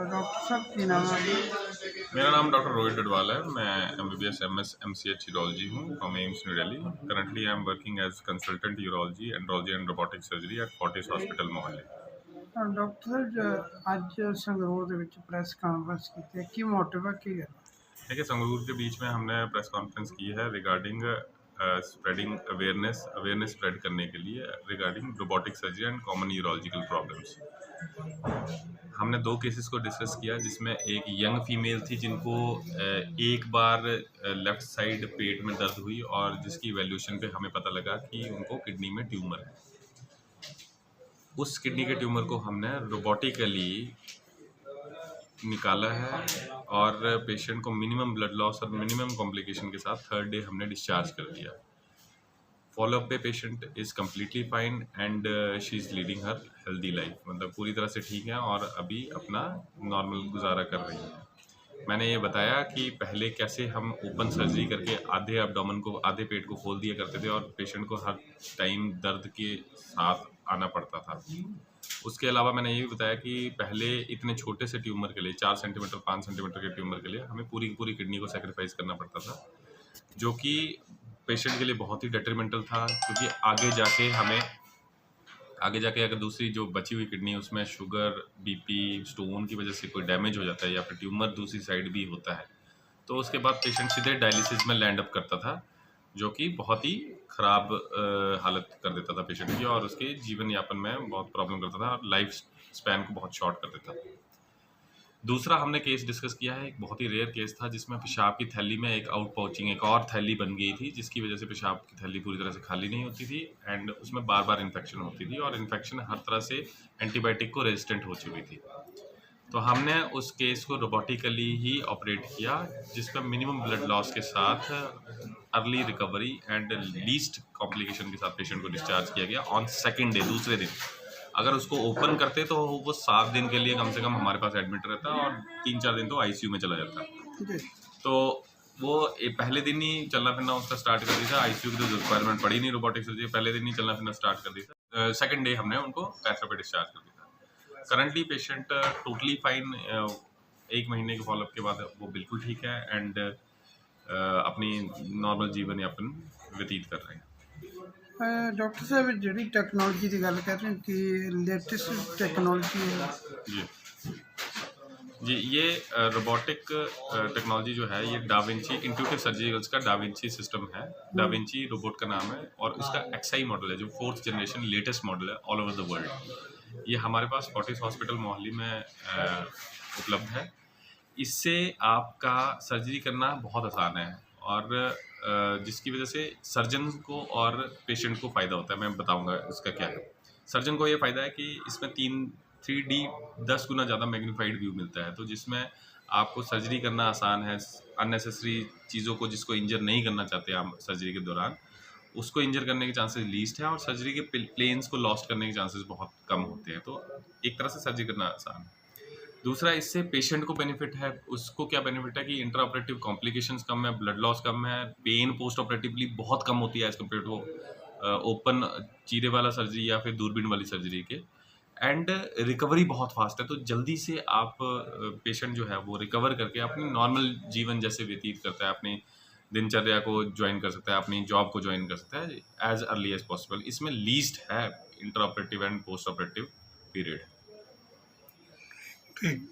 Doctor साहब की नाम है? मेरा नाम डॉक्टर रोहित डडवाल है। मैं MBBS MS MCH यूरोलॉजी हूँ from AIIMS New Delhi. Currently I am working as consultant urology andrology and robotic surgery at Fortis hospital Mohali. Doctor साहब आज संगरूर ਦੇ ਵਿੱਚ ਪ੍ਰੈਸ ਕਾਨਫਰੰਸ ਕੀਤੀ ਹੈ, ਕੀ ਮੋਟਿਵ ਹੈ, ਕੀ ਹੈ? देखिए, संगरूर के बीच में हमने प्रेस कॉन्फ्रेंस की है रिगार्डिंग स्प्रेडिंग अवेयरनेस स्प्रेड करने के लिए regarding robotic surgery and common urological problems. हमने 2 केसेस को डिस्कस किया, जिसमें एक यंग फीमेल थी जिनको एक बार लेफ़्ट साइड पेट में दर्द हुई और जिसकी इवैल्यूएशन पे हमें पता लगा कि उनको किडनी में ट्यूमर है। उस किडनी के ट्यूमर को हमने रोबोटिकली निकाला है और पेशेंट को मिनिमम ब्लड लॉस और मिनिमम कॉम्प्लिकेशन के साथ 3rd डे हमने डिस्चार्ज कर दिया। फॉलोअप पे patient is completely fine and she is leading her healthy life, मतलब पूरी तरह से ठीक है और अभी अपना नॉर्मल गुजारा कर रही है। मैंने ये बताया कि पहले कैसे हम ओपन सर्जरी करके आधे एब्डोमेन को, आधे पेट को खोल दिया करते थे और पेशेंट को हर टाइम दर्द के साथ आना पड़ता था। उसके अलावा मैंने ये भी बताया कि पहले इतने छोटे से ट्यूमर के लिए 4 सेंटीमीटर 5 सेंटीमीटर के ट्यूमर के लिए हमें पूरी की पूरी किडनी को सेक्रीफाइस करना पड़ता था, जो कि पेशेंट के लिए बहुत ही डेट्रीमेंटल था, क्योंकि आगे जाके अगर दूसरी जो बची हुई किडनी उसमें शुगर, बीपी, स्टोन की वजह से कोई डैमेज हो जाता है या फिर ट्यूमर दूसरी साइड भी होता है, तो उसके बाद पेशेंट सीधे डायलिसिस में लैंड अप करता था, जो कि बहुत ही ख़राब हालत कर देता था पेशेंट की और उसके जीवन यापन में बहुत प्रॉब्लम करता था और लाइफ स्पैन को बहुत शॉर्ट कर देता। दूसरा हमने केस डिस्कस किया है, एक बहुत ही रेयर केस था जिसमें पेशाब की थैली में एक आउट पाउचिंग, एक और थैली बन गई थी, जिसकी वजह से पेशाब की थैली पूरी तरह से खाली नहीं होती थी एंड उसमें बार बार इन्फेक्शन होती थी और इन्फेक्शन हर तरह से एंटीबायोटिक को रेजिस्टेंट हो चुकी थी। तो हमने उस केस को रोबोटिकली ही ऑपरेट किया, जिसमें मिनिमम ब्लड लॉस के साथ early recovery and least complication के साथ पेशेंट को डिस्चार्ज किया गया ऑन 2nd डे, दूसरे दिन। अगर उसको ओपन करते तो वो 7 दिन के लिए कम से कम हमारे पास एडमिट रहता और 3-4 दिन तो ICU में चला जाता। तो वो पहले दिन ही चलना फिरना उसका स्टार्ट कर दिया था। ICU की तो रिक्वायरमेंट पड़ी नहीं रोबोटिक सर्जरी, पहले दिन ही चलना फिरना स्टार्ट कर दिया था। 2nd डे हमने उनको कैथर पे डिस्चार्ज कर दिया था। करंटली पेशेंट टोटली फाइन, 1 महीने के फॉलोअप के बाद वो बिल्कुल ठीक है एंड अपनी नॉर्मल जीवन यापन व्यतीत कर रहे हैं। डॉक्टर साहब जी टैक्नोलॉजी की गल कर रहे हैं कि लेटेस्ट टैक्नोलॉजी है जी, ये रोबोटिक टेक्नोलॉजी जो है ये डाविंची इंट्यूटिव सर्जिकल्स का डाविंची सिस्टम है। डाविंची रोबोट का नाम है और इसका XI मॉडल है, जो 4th जनरेशन लेटेस्ट मॉडल है ऑल ओवर द वर्ल्ड। ये हमारे पास फोर्टिस हॉस्पिटल मोहाली में उपलब्ध है। इससे आपका सर्जरी करना बहुत आसान है और जिसकी वजह से सर्जन को और पेशेंट को फ़ायदा होता है। मैं बताऊंगा इसका क्या है। सर्जन को ये फ़ायदा है कि इसमें 3D 10 गुना ज़्यादा मैग्नीफाइड व्यू मिलता है, तो जिसमें आपको सर्जरी करना आसान है। अननेसेसरी चीज़ों को जिसको इंजर नहीं करना चाहते आप सर्जरी के दौरान, उसको इंजर करने के चांसेस लीस्ट है और सर्जरी के प्लेन्स को लॉस्ट करने के चांसेस बहुत कम होते हैं। तो एक तरह से सर्जरी करना आसान है। दूसरा, इससे पेशेंट को बेनिफिट है। उसको क्या बेनिफिट है कि इंट्रा ऑपरेटिव कॉम्प्लिकेशंस कम है, ब्लड लॉस कम है, पेन पोस्ट ऑपरेटिवली बहुत कम होती है एज कम्पेयर टू ओपन चीरे वाला सर्जरी या फिर दूरबीन वाली सर्जरी के, एंड रिकवरी बहुत फास्ट है। तो जल्दी से आप पेशेंट जो है वो रिकवर करके अपनी नॉर्मल जीवन जैसे व्यतीत करता है, अपनी दिनचर्या को ज्वाइन कर सकता है, अपनी जॉब को ज्वाइन कर सकता है एज अर्ली एज पॉसिबल। इसमें लीस्ट है intra operative and post operative period. ठीक।